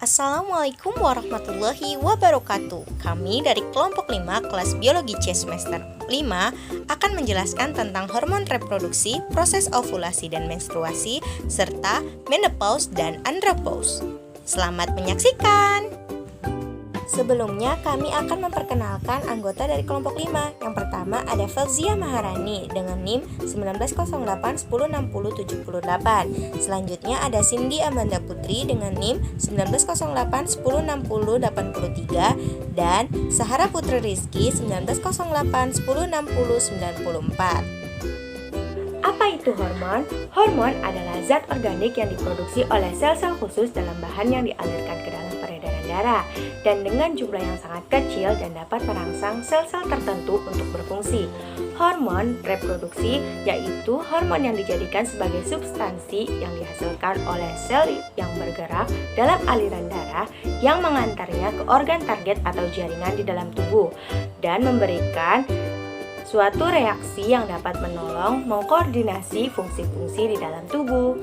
Assalamualaikum warahmatullahi wabarakatuh. Kami dari kelompok 5 kelas biologi C semester 5 akan menjelaskan tentang hormon reproduksi, proses ovulasi dan menstruasi, serta menopause dan andropause. Selamat menyaksikan. Sebelumnya kami akan memperkenalkan anggota dari kelompok 5. Yang pertama ada Felzia Maharani dengan NIM 1908106078. Selanjutnya ada Cindy Amanda Putri dengan NIM 1908106083 dan Sahara Putri Rizky 1908106094. Apa itu hormon? Hormon adalah zat organik yang diproduksi oleh sel-sel khusus dalam bahan yang dialirkan ke dalam peredaran darah dan dengan jumlah yang sangat kecil dan dapat merangsang sel-sel tertentu untuk berfungsi. Hormon reproduksi yaitu hormon yang dijadikan sebagai substansi yang dihasilkan oleh sel yang bergerak dalam aliran darah yang mengantarnya ke organ target atau jaringan di dalam tubuh dan memberikan suatu reaksi yang dapat menolong mengkoordinasi fungsi-fungsi di dalam tubuh.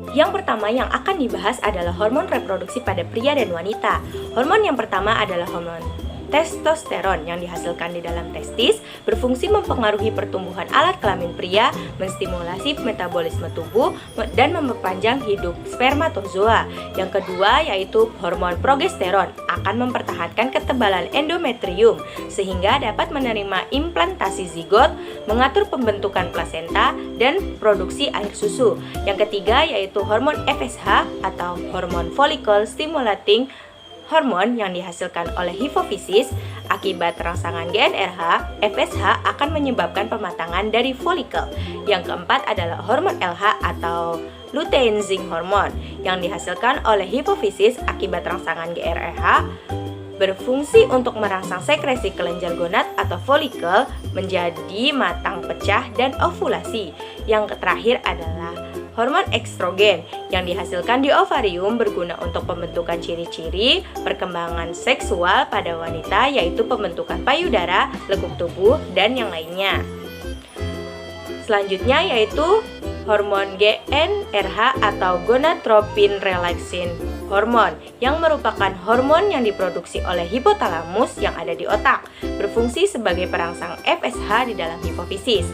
Yang pertama yang akan dibahas adalah hormon reproduksi pada pria dan wanita. Hormon yang pertama adalah hormon testosteron yang dihasilkan di dalam testis, berfungsi mempengaruhi pertumbuhan alat kelamin pria, menstimulasi metabolisme tubuh, dan memperpanjang hidup spermatozoa. Yang kedua yaitu hormon progesteron, akan mempertahankan ketebalan endometrium sehingga dapat menerima implantasi zigot, mengatur pembentukan plasenta, dan produksi air susu. Yang ketiga yaitu hormon FSH atau hormon follicle stimulating hormon yang dihasilkan oleh hipofisis. Akibat rangsangan GnRH, FSH akan menyebabkan pematangan dari folikel. Yang keempat adalah hormon LH atau luteinizing hormon yang dihasilkan oleh hipofisis akibat rangsangan GnRH, berfungsi untuk merangsang sekresi kelenjar gonad atau folikel menjadi matang pecah dan ovulasi. Yang terakhir adalah hormon estrogen yang dihasilkan di ovarium berguna untuk pembentukan ciri-ciri perkembangan seksual pada wanita, yaitu pembentukan payudara, lekuk tubuh, dan yang lainnya. Selanjutnya yaitu hormon GnRH atau gonadotropin relaxin hormon yang merupakan hormon yang diproduksi oleh hipotalamus yang ada di otak, berfungsi sebagai perangsang FSH di dalam hipofisis.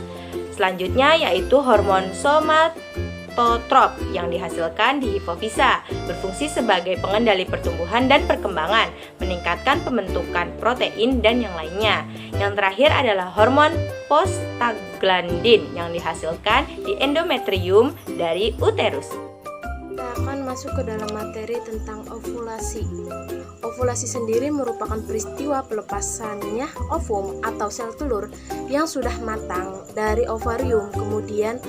Selanjutnya yaitu hormon somatotrop yang dihasilkan di hipofisa, berfungsi sebagai pengendali pertumbuhan dan perkembangan, meningkatkan pembentukan protein dan yang lainnya. Yang terakhir adalah hormon prostaglandin yang dihasilkan di endometrium dari uterus. Kita akan masuk ke dalam materi tentang ovulasi. Ovulasi sendiri merupakan peristiwa pelepasannya ovum atau sel telur yang sudah matang dari ovarium kemudian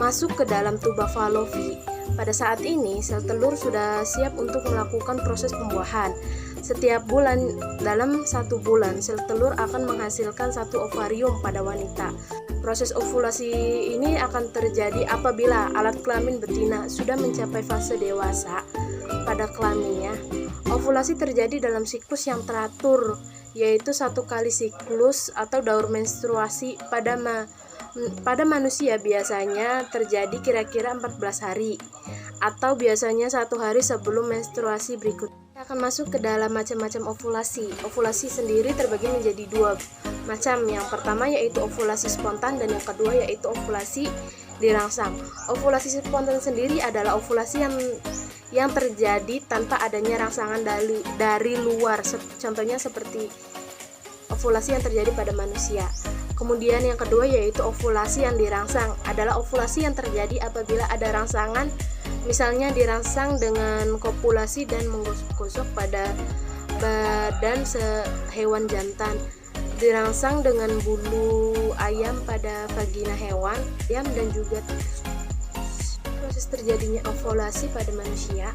masuk ke dalam tuba Fallopi. Pada saat ini, sel telur sudah siap untuk melakukan proses pembuahan. Setiap bulan, dalam 1 bulan, sel telur akan menghasilkan 1 ovarium pada wanita. Proses ovulasi ini akan terjadi apabila alat kelamin betina sudah mencapai fase dewasa pada kelaminnya. Ovulasi terjadi dalam siklus yang teratur, yaitu 1 kali siklus atau daur menstruasi pada manusia biasanya terjadi kira-kira 14 hari atau biasanya 1 hari sebelum menstruasi berikut. Kita akan masuk ke dalam macam-macam ovulasi. Ovulasi sendiri terbagi menjadi 2 macam. Yang pertama yaitu ovulasi spontan dan yang kedua yaitu ovulasi dirangsang. Ovulasi spontan sendiri adalah ovulasi yang terjadi tanpa adanya rangsangan dari luar. Contohnya seperti ovulasi yang terjadi pada manusia. Kemudian yang kedua yaitu ovulasi yang dirangsang, adalah ovulasi yang terjadi apabila ada rangsangan, misalnya dirangsang dengan kopulasi dan menggosok-gosok pada badan hewan jantan, dirangsang dengan bulu ayam pada vagina hewan ayam, dan juga proses terjadinya ovulasi pada manusia.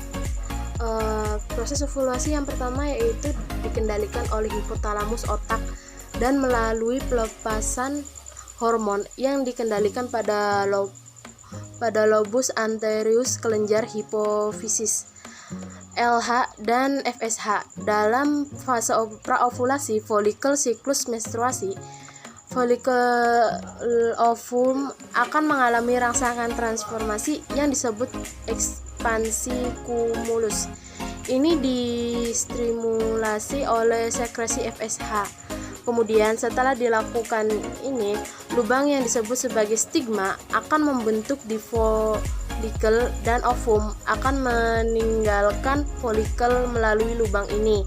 Proses ovulasi yang pertama yaitu dikendalikan oleh hipotalamus otak dan melalui pelepasan hormon yang dikendalikan pada lobus anterius kelenjar hipofisis, LH dan FSH. Dalam fase praovulasi, folikel siklus menstruasi, folikel ovum akan mengalami rangsangan transformasi yang disebut ekspansi kumulus. ini distimulasi oleh sekresi FSH. Kemudian setelah dilakukan ini, lubang yang disebut sebagai stigma akan membentuk di folikel dan ovum akan meninggalkan folikel melalui lubang ini.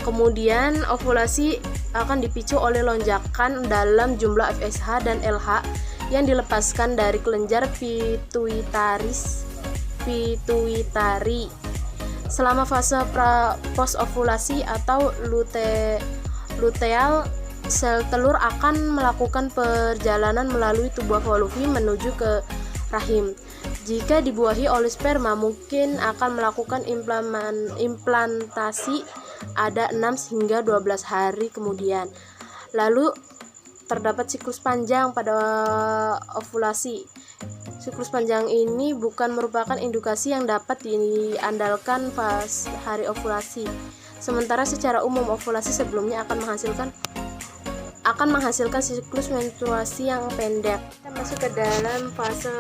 Kemudian ovulasi akan dipicu oleh lonjakan dalam jumlah FSH dan LH yang dilepaskan dari kelenjar pituitari. Selama fase post-ovulasi atau luteal, sel telur akan melakukan perjalanan melalui tubuh fallopi menuju ke rahim. Jika dibuahi oleh sperma, mungkin akan melakukan implantasi ada 6 hingga 12 hari kemudian. Lalu terdapat siklus panjang pada ovulasi. Siklus panjang ini bukan merupakan indikasi yang dapat diandalkan pas hari ovulasi. Sementara secara umum ovulasi sebelumnya akan menghasilkan siklus menstruasi yang pendek. Kita masuk ke dalam fase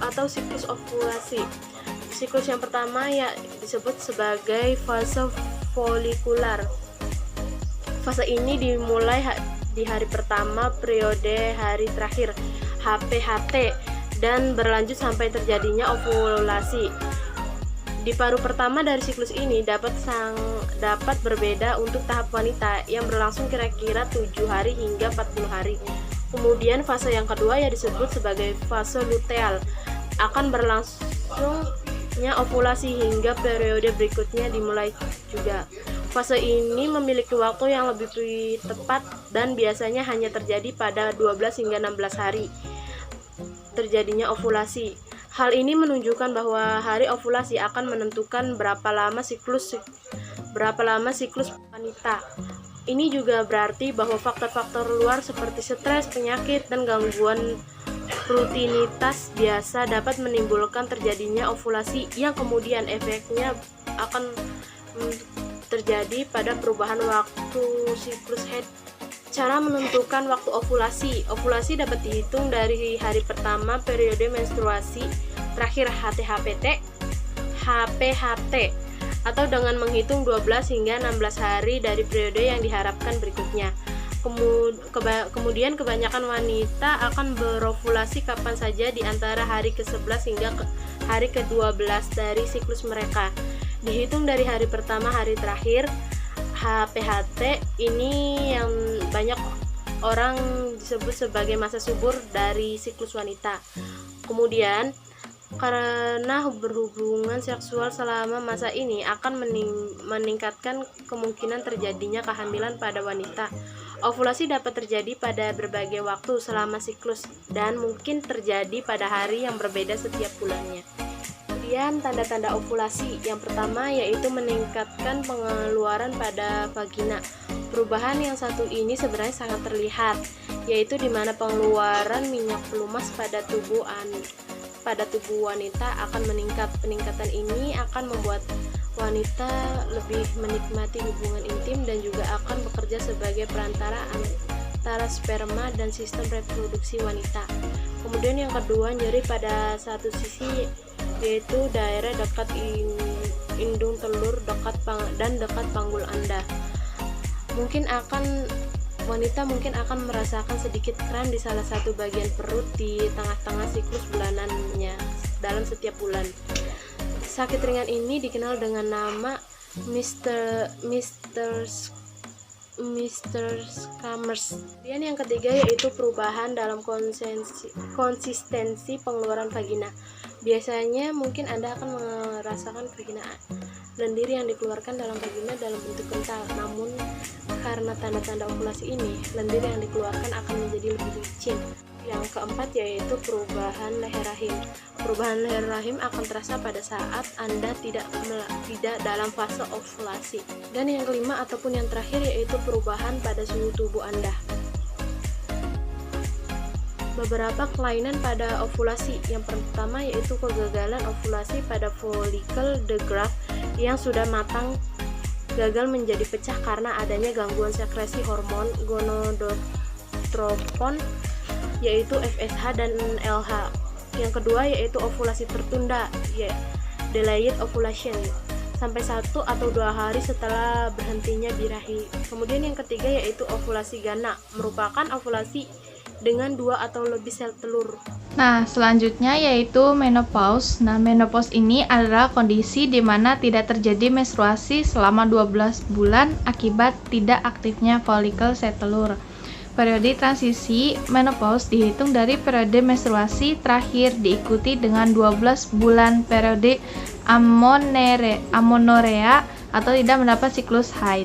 atau siklus ovulasi. Siklus yang pertama ya disebut sebagai fase folikular. Fase ini dimulai di hari pertama periode hari terakhir HPHT dan berlanjut sampai terjadinya ovulasi. Di paruh pertama dari siklus ini dapat berbeda untuk tahap wanita yang berlangsung kira-kira 7 hari hingga 40 hari. Kemudian fase yang kedua yang disebut sebagai fase luteal akan berlangsungnya ovulasi hingga periode berikutnya dimulai juga. Fase ini memiliki waktu yang lebih tepat dan biasanya hanya terjadi pada 12 hingga 16 hari terjadinya ovulasi. Hal ini menunjukkan bahwa hari ovulasi akan menentukan berapa lama siklus wanita. Ini juga berarti bahwa faktor-faktor luar seperti stres, penyakit, dan gangguan rutinitas biasa dapat menimbulkan terjadinya ovulasi yang kemudian efeknya akan terjadi pada perubahan waktu siklus head. Cara menentukan waktu ovulasi. Ovulasi dapat dihitung dari hari pertama periode menstruasi terakhir HPHT atau dengan menghitung 12 hingga 16 hari dari periode yang diharapkan berikutnya. Kemudian kebanyakan wanita akan berovulasi kapan saja di antara hari ke-11 hingga hari ke-12 dari siklus mereka. Dihitung dari hari pertama hari terakhir HPHT ini yang banyak orang disebut sebagai masa subur dari siklus wanita. Kemudian karena berhubungan seksual selama masa ini akan meningkatkan kemungkinan terjadinya kehamilan pada wanita. Ovulasi dapat terjadi pada berbagai waktu selama siklus dan mungkin terjadi pada hari yang berbeda setiap bulannya. Kemudian tanda-tanda ovulasi. Yang pertama yaitu meningkatkan pengeluaran pada vagina. Perubahan yang satu ini sebenarnya sangat terlihat, yaitu di mana pengeluaran minyak pelumas pada tubuh wanita akan meningkat. Peningkatan ini akan membuat wanita lebih menikmati hubungan intim dan juga akan bekerja sebagai perantara antara sperma dan sistem reproduksi wanita. Kemudian yang kedua, nyeri pada satu sisi yaitu daerah dekat indung telur dekat panggul Anda. Wanita mungkin akan merasakan sedikit kram di salah satu bagian perut di tengah-tengah siklus bulanannya dalam setiap bulan. Sakit ringan ini dikenal dengan nama Mr. Scammers. Kemudian yang ketiga yaitu perubahan dalam konsistensi pengeluaran vagina. Biasanya mungkin Anda akan merasakan vagina lendir yang dikeluarkan dalam vagina dalam bentuk kental. Namun karena tanda-tanda ovulasi ini, lendir yang dikeluarkan akan menjadi lebih licin. Yang keempat yaitu perubahan leher rahim. Perubahan leher rahim akan terasa pada saat Anda tidak dalam fase ovulasi. Dan yang kelima ataupun yang terakhir yaitu perubahan pada suhu tubuh Anda. Beberapa kelainan pada ovulasi. Yang pertama yaitu kegagalan ovulasi pada folikel the graft yang sudah matang gagal menjadi pecah karena adanya gangguan sekresi hormon gonadotropin yaitu FSH dan LH. Yang kedua yaitu ovulasi tertunda, delayed ovulation. sampai 1 atau 2 hari setelah berhentinya birahi. Kemudian yang ketiga yaitu ovulasi gana, merupakan ovulasi dengan 2 atau lebih sel telur. Nah, selanjutnya yaitu menopause. Nah, menopause ini adalah kondisi di mana tidak terjadi menstruasi selama 12 bulan akibat tidak aktifnya folikel sel telur. Periode transisi menopause dihitung dari periode menstruasi terakhir diikuti dengan 12 bulan periode amenorrea atau tidak mendapat siklus haid.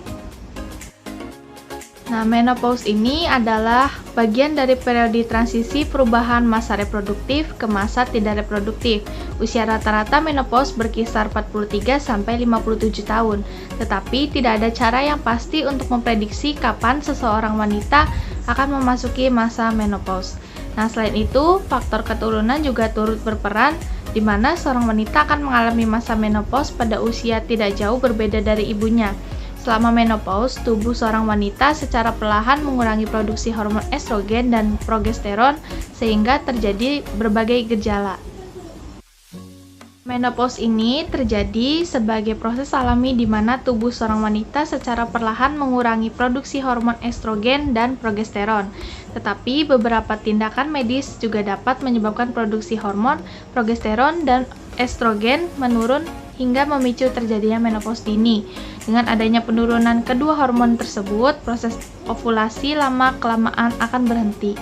Nah, menopause ini adalah bagian dari periode transisi perubahan masa reproduktif ke masa tidak reproduktif. Usia rata-rata menopause berkisar 43 sampai 57 tahun, tetapi tidak ada cara yang pasti untuk memprediksi kapan seseorang wanita akan memasuki masa menopause. Nah, selain itu, faktor keturunan juga turut berperan, di mana seorang wanita akan mengalami masa menopause pada usia tidak jauh berbeda dari ibunya. Selama menopause, tubuh seorang wanita secara perlahan mengurangi produksi hormon estrogen dan progesteron sehingga terjadi berbagai gejala. Menopause ini terjadi sebagai proses alami di mana tubuh seorang wanita secara perlahan mengurangi produksi hormon estrogen dan progesteron. Tetapi beberapa tindakan medis juga dapat menyebabkan produksi hormon progesteron dan estrogen menurun hingga memicu terjadinya menopause dini. Dengan adanya penurunan kedua hormon tersebut, proses ovulasi lama-kelamaan akan berhenti.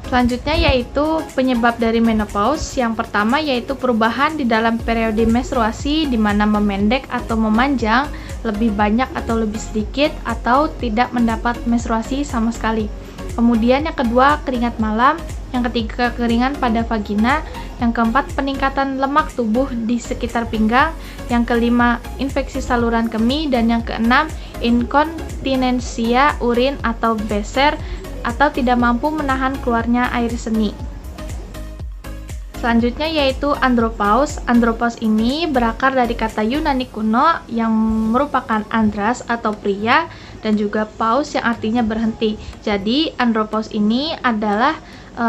Selanjutnya yaitu penyebab dari menopause. Yang pertama yaitu perubahan di dalam periode menstruasi di mana memendek atau memanjang, lebih banyak atau lebih sedikit, atau tidak mendapat menstruasi sama sekali. Kemudian yang kedua keringat malam, yang ketiga kekeringan pada vagina, yang keempat peningkatan lemak tubuh di sekitar pinggang, yang kelima infeksi saluran kemih, dan yang keenam inkontinensia urin atau beser atau tidak mampu menahan keluarnya air seni. Selanjutnya yaitu andropause. Andropause ini berakar dari kata Yunani kuno yang merupakan andras atau pria dan juga pause yang artinya berhenti. Jadi andropause ini adalah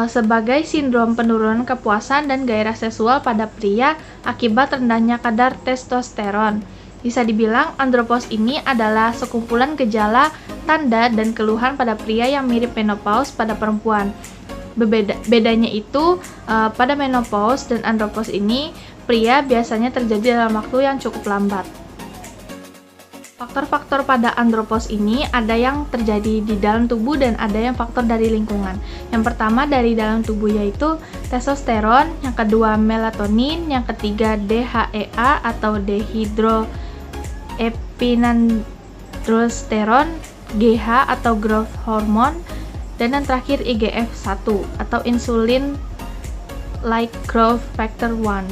sebagai sindrom penurunan kepuasan dan gairah seksual pada pria akibat rendahnya kadar testosteron. Bisa dibilang andropause ini adalah sekumpulan gejala, tanda, dan keluhan pada pria yang mirip menopause pada perempuan. Bedanya itu pada menopause dan andropause ini pria biasanya terjadi dalam waktu yang cukup lambat. Faktor-faktor pada andropause ini ada yang terjadi di dalam tubuh dan ada yang faktor dari lingkungan. Yang pertama dari dalam tubuh yaitu testosteron, yang kedua melatonin, yang ketiga DHEA atau dehydroepiandrosterone, GH atau growth hormone, dan yang terakhir IGF-1 atau insulin like growth factor 1.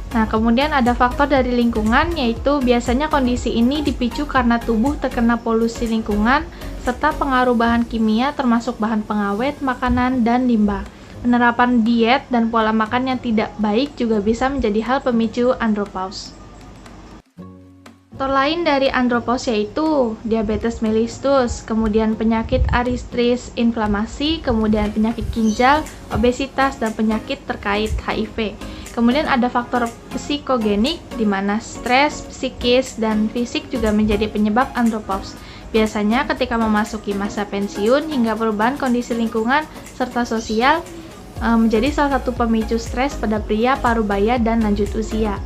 Nah, kemudian ada faktor dari lingkungan, yaitu biasanya kondisi ini dipicu karena tubuh terkena polusi lingkungan, serta pengaruh bahan kimia termasuk bahan pengawet, makanan, dan limbah. Penerapan diet dan pola makan yang tidak baik juga bisa menjadi hal pemicu andropause. Faktor lain dari andropause yaitu diabetes mellitus, kemudian penyakit arteritis, inflamasi, kemudian penyakit ginjal, obesitas, dan penyakit terkait HIV. Kemudian ada faktor psikogenik, di mana stres, psikis, dan fisik juga menjadi penyebab andropause. Biasanya ketika memasuki masa pensiun hingga perubahan kondisi lingkungan serta sosial menjadi salah satu pemicu stres pada pria parubaya dan lanjut usia.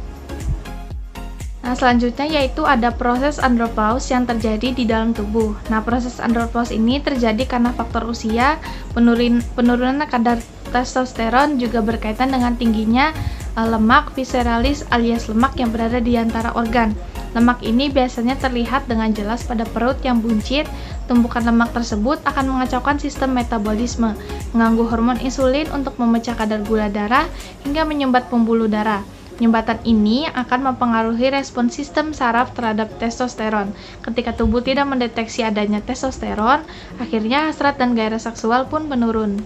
Nah, selanjutnya yaitu ada proses andropause yang terjadi di dalam tubuh. Nah, proses andropause ini terjadi karena faktor usia, penurunan kadar testosteron juga berkaitan dengan tingginya lemak visceralis alias lemak yang berada di antara organ. Lemak ini biasanya terlihat dengan jelas pada perut yang buncit. Tumpukan lemak tersebut akan mengacaukan sistem metabolisme, mengganggu hormon insulin untuk memecah kadar gula darah hingga menyumbat pembuluh darah. Penyumbatan ini akan mempengaruhi respon sistem saraf terhadap testosteron. Ketika tubuh tidak mendeteksi adanya testosteron, akhirnya hasrat dan gairah seksual pun menurun.